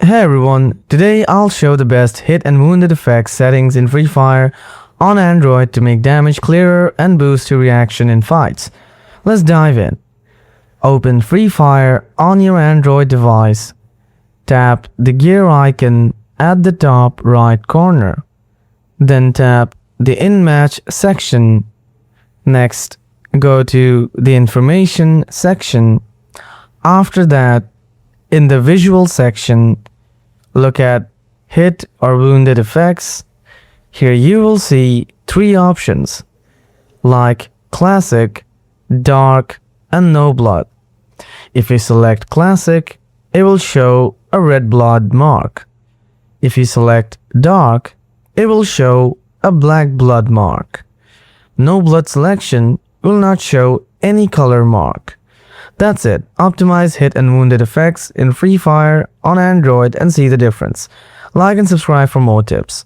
Hey everyone, today I'll show the best hit and wounded effects settings in Free Fire on Android to make damage clearer and boost your reaction in fights. Let's dive in. Open Free Fire on your Android device. Tap the gear icon at the top right corner. Then tap the In-Match section. Next, go to the Information section. After that, in the Visual section, look at Hit or Wounded Effects. Here you will see three options like Classic, Dark, and No Blood. If you select Classic, it will show a red blood mark. If you select Dark, it will show a black blood mark. No Blood selection will not show any color mark. That's it. Optimize hit and wounded effects in Free Fire on Android and see the difference. Like and subscribe for more tips.